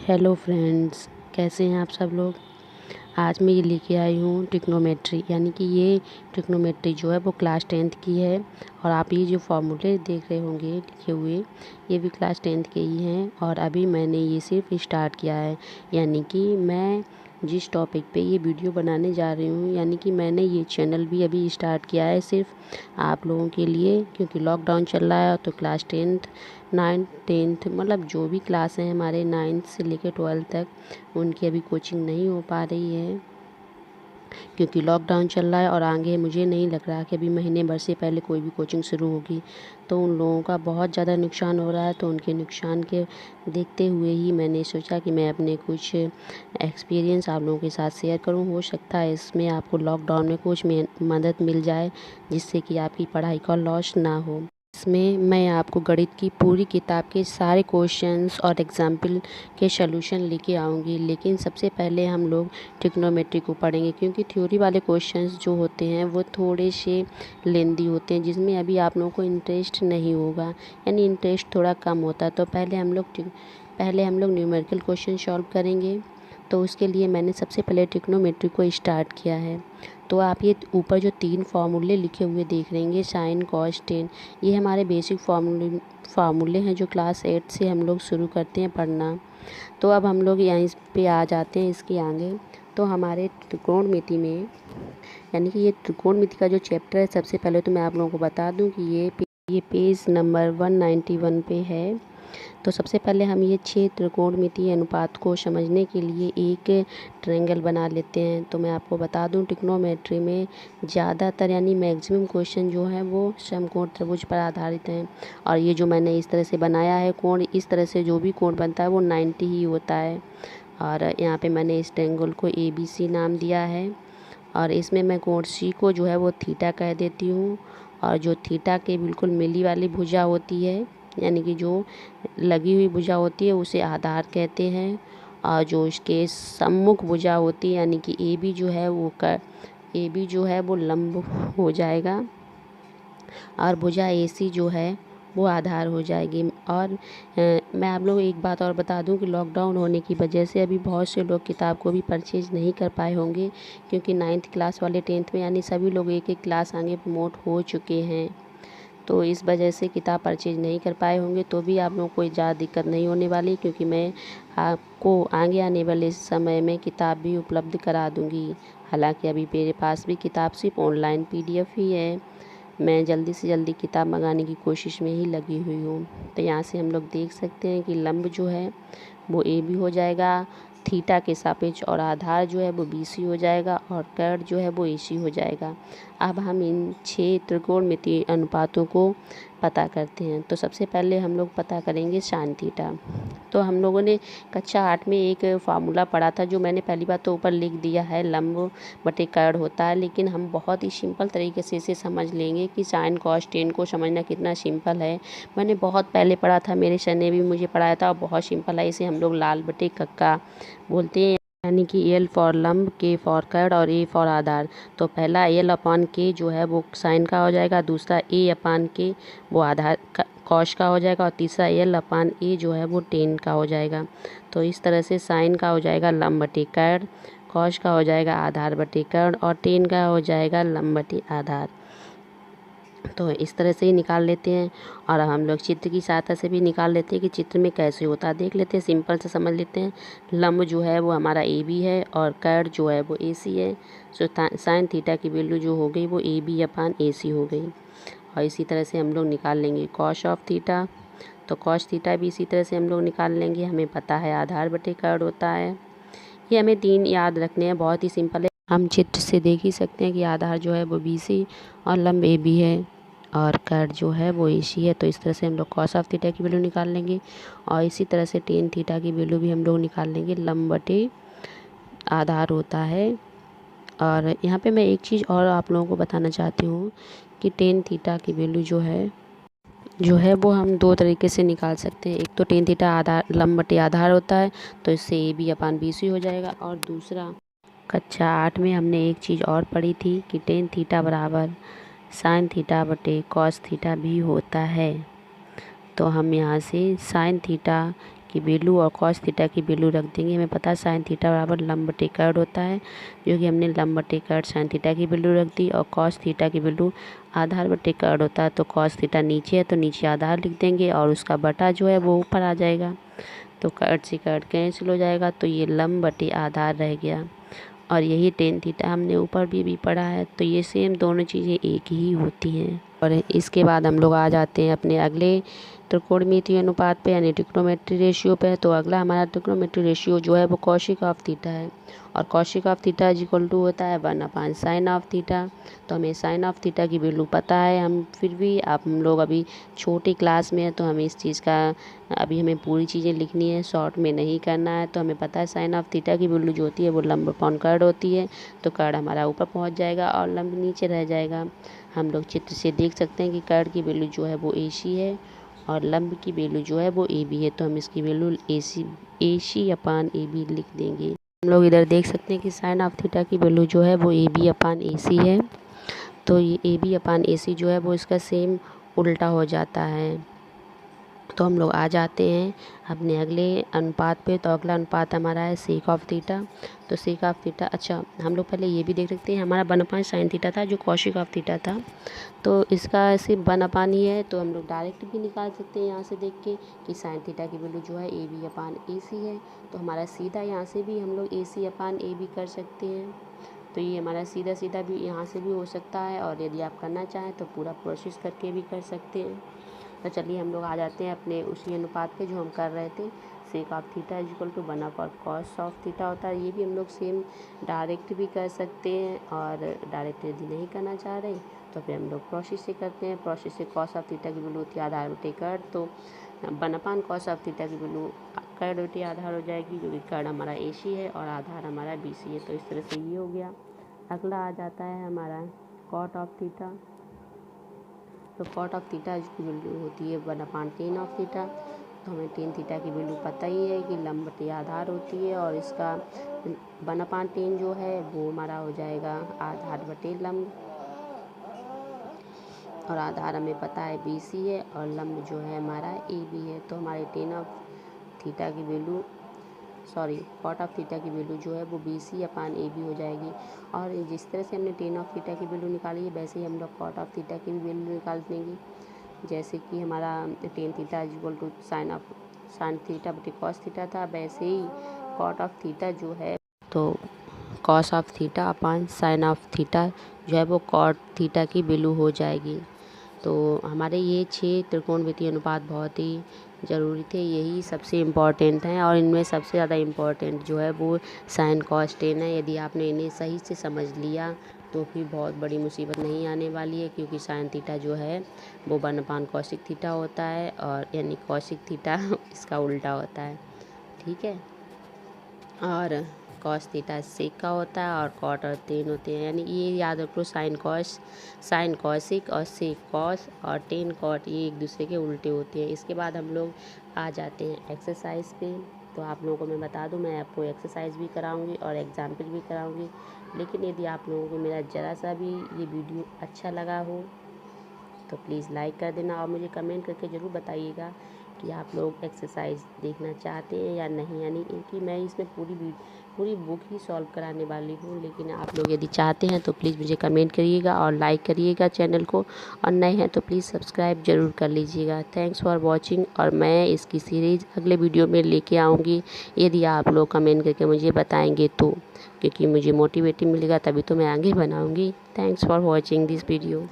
Hello friends, कैसे हैं आप सब लोग। आज मैं ये लेके आई हूँ ट्रिग्नोमेट्री, यानी कि ये ट्रिग्नोमेट्री जो है वो क्लास 10th की है। और आप ये जो फार्मूले देख रहे होंगे लिखे हुए, ये भी क्लास 10th के ही हैं। और अभी मैंने ये सिर्फ स्टार्ट किया है, यानी कि मैं जिस टॉपिक पे ये वीडियो बनाने जा रही हूँ, यानी कि मैंने ये चैनल भी अभी स्टार्ट किया है सिर्फ आप लोगों के लिए, क्योंकि लॉकडाउन चल रहा है। तो क्लास 10th 9th 10th मतलब जो भी क्लास हैं हमारे 9th से लेकर 12th तक, उनकी अभी कोचिंग नहीं हो पा रही है क्योंकि लॉकडाउन चल रहा है। और आगे मुझे नहीं लग रहा कि अभी महीने भर से पहले कोई भी कोचिंग शुरू होगी, तो उन लोगों का बहुत ज़्यादा नुकसान हो रहा है। तो उनके नुकसान के देखते हुए ही मैंने सोचा कि मैं अपने कुछ एक्सपीरियंस आप लोगों के साथ शेयर करूं। हो सकता है इसमें आपको लॉकडाउन में कुछ मदद मिल जाए, जिससे कि आपकी पढ़ाई का लॉस ना हो। इसमें मैं आपको गणित की पूरी किताब के सारे क्वेश्चंस और एग्जाम्पल के सॉल्यूशन लेके आऊँगी, लेकिन सबसे पहले हम लोग ट्रिग्नोमेट्री को पढ़ेंगे, क्योंकि थ्योरी वाले क्वेश्चंस जो होते हैं वो थोड़े से लेंदी होते हैं, जिसमें अभी आप लोगों को इंटरेस्ट नहीं होगा, यानी इंटरेस्ट थोड़ा कम होता है। तो पहले हम लोग न्यूमेरिकल क्वेश्चन सॉल्व करेंगे। तो उसके लिए मैंने सबसे पहले ट्रिग्नोमेट्री को स्टार्ट किया है। तो आप ये ऊपर जो 3 फार्मूले लिखे हुए देख रहे हैं, साइन कॉस टेन, ये हमारे बेसिक फार्मूले हैं जो क्लास 8 से हम लोग शुरू करते हैं पढ़ना। तो अब हम लोग यहाँ इस पे आ जाते हैं इसके आगे। तो हमारे त्रिकोणमिति में, यानी कि ये त्रिकोणमिति का जो चैप्टर है, सबसे पहले तो मैं आप लोगों को बता दूं कि ये पेज नंबर 191 पे है। तो सबसे पहले हम ये 6 त्रिकोणमितीय अनुपात को समझने के लिए एक ट्रायंगल बना लेते हैं। तो मैं आपको बता दूं, ट्रिग्नोमेट्री में ज़्यादातर यानी मैक्सिमम क्वेश्चन जो है वो समकोण त्रिभुज पर आधारित हैं। और ये जो मैंने इस तरह से बनाया है कोण, इस तरह से जो भी कोण बनता है वो 90 ही होता है। और यहाँ पे मैंने इस ट्रायंगल को ABC नाम दिया है। और इसमें मैं कोण C को जो है वो थीटा कह देती हूँ। और जो थीटा के बिल्कुल मिली वाली भुजा होती है, यानी कि जो लगी हुई भुजा होती है, उसे आधार कहते हैं। और जो इसके सम्मुख भुजा होती है, यानी कि AB जो है वो लंब हो जाएगा, और भुजा AC जो है वो आधार हो जाएगी। और मैं आप लोग एक बात और बता दूं कि लॉकडाउन होने की वजह से अभी बहुत से लोग किताब को भी परचेज नहीं कर पाए होंगे, क्योंकि 9th क्लास वाले 10th में यानी सभी लोग एक एक क्लास आगे प्रमोट हो चुके हैं। तो इस वजह से किताब परचेज नहीं कर पाए होंगे। तो भी आप लोगों को कोई ज़्यादा दिक्कत नहीं होने वाली, क्योंकि मैं आपको आगे आने वाले समय में किताब भी उपलब्ध करा दूंगी। हालांकि अभी मेरे पास भी किताब सिर्फ ऑनलाइन PDF ही है। मैं जल्दी से जल्दी किताब मंगाने की कोशिश में ही लगी हुई हूँ। तो यहाँ से हम लोग देख सकते हैं कि लंब जो है वो AB हो जाएगा थीटा के सापेक्ष, और आधार जो है वो BC हो जाएगा, और कर्ड जो है वो AC हो जाएगा। अब हम इन 6 त्रिकोणमितीय अनुपातों को पता करते हैं। तो सबसे पहले हम लोग पता करेंगे साइन थीटा। तो हम लोगों ने कक्षा 8 में एक फार्मूला पढ़ा था, जो मैंने पहली बात तो ऊपर लिख दिया है, लंब बटे कर्ड होता है। लेकिन हम बहुत ही सिंपल तरीके से इसे समझ लेंगे कि साइन कॉस टेन को समझना कितना सिंपल है। मैंने बहुत पहले पढ़ा था, मेरे सर ने भी मुझे पढ़ाया था, और बहुत सिंपल है। इसे हम लोग लाल बटे कक्का बोलते हैं, यानी कि L फॉर लंब, K फॉर कर्ड और A फॉर आधार। तो पहला L/K जो है वो साइन का हो जाएगा, दूसरा A/K वो आधार कॉस का हो जाएगा, और तीसरा L/A जो है वो टेन का हो जाएगा। तो इस तरह से साइन का हो जाएगा लंब बटे कर्ड, कॉस का हो जाएगा आधार बटे कर्ड, और टेन का हो जाएगा लंब बटे आधार। तो इस तरह से ही निकाल लेते हैं। और हम लोग चित्र की सहायता से भी निकाल लेते हैं कि चित्र में कैसे होता है। देख लेते हैं, सिंपल से समझ लेते हैं। लंब जो है वो हमारा AB है, और कर्ड जो है वो AC है। सो साइन थीटा की वैल्यू जो हो गई वो AB/AC हो गई। और इसी तरह से हम लोग निकाल लेंगे कॉस ऑफ थीटा। तो कॉस थीटा भी इसी तरह से हम लोग निकाल लेंगे। हमें पता है आधार बटे कर्ड होता है। ये हमें 3 याद रखने हैं, बहुत ही सिंपल है। हम चित्र से देख ही सकते हैं कि आधार जो है वो BC और लंब AB है, और कर्ड जो है वो AC है। तो इस तरह से हम लोग कॉस ऑफ थीटा की वैल्यू निकाल लेंगे, और इसी तरह से टेन थीटा की वैल्यू भी हम लोग निकाल लेंगे। लंब बटे आधार होता है। और यहाँ पे मैं एक चीज़ और आप लोगों को बताना चाहती हूँ कि टेन थीटा की वैल्यू जो है वो हम 2 तरीके से निकाल सकते हैं। एक तो टेन थीटा आधार लंब बटे आधार होता है, तो इससे AB/BC हो जाएगा। और दूसरा, कक्षा 8 में हमने एक चीज़ और पढ़ी थी कि टेन थीटा बराबर साइन थीटा बटे कॉस थीटा भी होता है। तो हम यहाँ से साइन थीटा की वैल्यू और कॉस थीटा की वैल्यू रख देंगे। हमें पता है साइन थीटा बराबर लंब-बटे कर्ड होता है, जो कि हमने लंब-बटे कर्ड साइन थीटा की वैल्यू रख दी। और कॉस थीटा की वैल्यू आधार बटे कर्ड होता है, तो कॉस थीटा नीचे है तो नीचे आधार लिख देंगे और उसका बटा जो है वो ऊपर आ जाएगा। तो कर्ड से कर्ड कैंसिल हो जाएगा, तो ये लंब बटे आधार रह गया। और यही टेन थीटा हमने ऊपर भी पढ़ा है, तो ये सेम दोनों चीज़ें एक ही होती हैं। और इसके बाद हम लोग आ जाते हैं अपने अगले त्रिकोणमितीय अनुपात पे, यानी ट्रिग्नोमेट्री रेशियो पे। तो अगला हमारा ट्रिग्नोमेट्री रेशियो जो है वो कॉशिक ऑफ थीटा है, और cosec of theta is equal to होता है 1/sin साइन ऑफ थीटा। तो हमें साइन ऑफ थीटा की वैल्यू पता है, हम फिर भी हम लोग अभी छोटी क्लास में है तो हमें इस चीज़ का अभी हमें पूरी चीज़ें लिखनी है, शॉर्ट में नहीं करना है। तो हमें पता है साइन ऑफ थीटा की वैल्यू जो होती है वो लंब अपॉन कर्ड होती है, तो कर्ड हमारा ऊपर पहुंच जाएगा और लंब नीचे रह जाएगा। हम लोग चित्र से देख सकते हैं कि कर्ड की वैल्यू जो है वो AC है और लंब की वैल्यू जो है वो AB है, तो हम इसकी वैल्यू AC/AB लिख देंगे। हम लोग इधर देख सकते हैं कि साइन ऑफ थीटा की वैल्यू जो है वो AB/AC है, तो ये AB/AC जो है वो इसका सेम उल्टा हो जाता है। तो हम लोग आ जाते हैं अपने अगले अनुपात पे। तो अगला अनुपात हमारा है सेक ऑफ थीटा। तो सेक ऑफ थीटा, अच्छा हम लोग पहले ये भी देख सकते हैं, हमारा 1/sin थीटा था जो कॉशिक ऑफ थीटा था, तो इसका सिर्फ 1/, ही है। तो हम लोग डायरेक्ट भी निकाल सकते हैं यहाँ से देख के कि साइन थीटा की वैल्यू जो है AB/AC है, तो हमारा सीधा यहाँ से भी हम लोग AC/AB कर सकते हैं। तो ये हमारा सीधा सीधा भी यहाँ से भी हो सकता है, और यदि आप करना चाहें तो पूरा प्रोसेस करके भी कर सकते हैं। तो चलिए हम लोग आ जाते हैं अपने उसी अनुपात पे जो हम कर रहे थे। Sec of theta is equal to 1/cos of theta होता है। ये भी हम लोग सेम डायरेक्ट भी कर सकते हैं, और डायरेक्ट यदि नहीं करना चाह रहे तो फिर हम लोग प्रोसेस से करते हैं। प्रोसेस से कॉस ऑफ थीटा की वैल्यू होती है आधार बटे कर्ड, तो 1/cos ऑफ थीटा की वैल्यू कर्ड बटे आधार हो जाएगी, जो कि कर्ड हमारा AC है और आधार हमारा BC है। तो इस तरह से ये हो गया। अगला आ जाता है हमारा कॉट ऑफ थीटा। तो कॉट ऑफ थीटा की वैल्यू होती है 1/tan ऑफ थीटा। तो हमें टेन थीटा की वैल्यू पता ही है कि लंब बटे आधार होती है, और इसका 1/tan जो है वो हमारा हो जाएगा आधार बटे लंब, और आधार हमें पता है BC है और लंब जो है हमारा AB है। तो हमारे टेन ऑफ थीटा की वैल्यू कॉट ऑफ थीटा की वैल्यू जो है वो BC/AB हो जाएगी। और जिस तरह से हमने टेन ऑफ थीटा की वैल्यू निकाली है, वैसे ही हम लोग कॉट ऑफ थीटा की भी वैल्यू निकाल देंगे। जैसे कि हमारा tan theta is equal to sine theta बटे कॉस थीटा था, वैसे ही कॉट ऑफ थीटा जो है तो cos of theta upon sine of theta जो है वो कॉट थीटा की वैल्यू हो जाएगी। तो हमारे ये 6 त्रिकोणमितीय अनुपात बहुत ही ज़रूरी थे, यही सबसे इम्पॉर्टेंट हैं, और इनमें सबसे ज़्यादा इम्पॉर्टेंट जो है वो साइन कॉस टेन है। यदि आपने इन्हें सही से समझ लिया तो फिर बहुत बड़ी मुसीबत नहीं आने वाली है, क्योंकि साइन थीटा जो है वो 1/cos थीटा होता है, और यानी कॉसिक थीटा इसका उल्टा होता है, ठीक है। और कॉस थीटा सेक का होता है, और कॉट और टेन होते हैं। यानी ये याद रखो, साइन कॉसिक और सेक कॉस और टेन कॉट ये एक दूसरे के उल्टे होते हैं। इसके बाद हम लोग आ जाते हैं एक्सरसाइज पे। तो आप लोगों को मैं बता दूं, मैं आपको एक्सरसाइज भी कराऊंगी और एग्जाम्पल भी कराऊंगी, लेकिन यदि आप लोगों को मेरा ज़रा सा भी ये वीडियो अच्छा लगा हो तो प्लीज़ लाइक कर देना, और मुझे कमेंट करके ज़रूर बताइएगा कि आप लोग एक्सरसाइज देखना चाहते हैं या नहीं। यानी कि मैं इसमें पूरी बुक ही सॉल्व कराने वाली हूँ, लेकिन आप लोग यदि चाहते हैं तो प्लीज़ मुझे कमेंट करिएगा और लाइक करिएगा चैनल को, और नए हैं तो प्लीज़ सब्सक्राइब ज़रूर कर लीजिएगा। थैंक्स फॉर वॉचिंग, और मैं इसकी सीरीज़ अगले वीडियो में लेके आऊँगी, यदि आप लोग कमेंट करके मुझे बताएँगे तो, क्योंकि मुझे मोटिवेटिव मिलेगा तभी तो मैं आगे बनाऊँगी। Thanks for watching this video.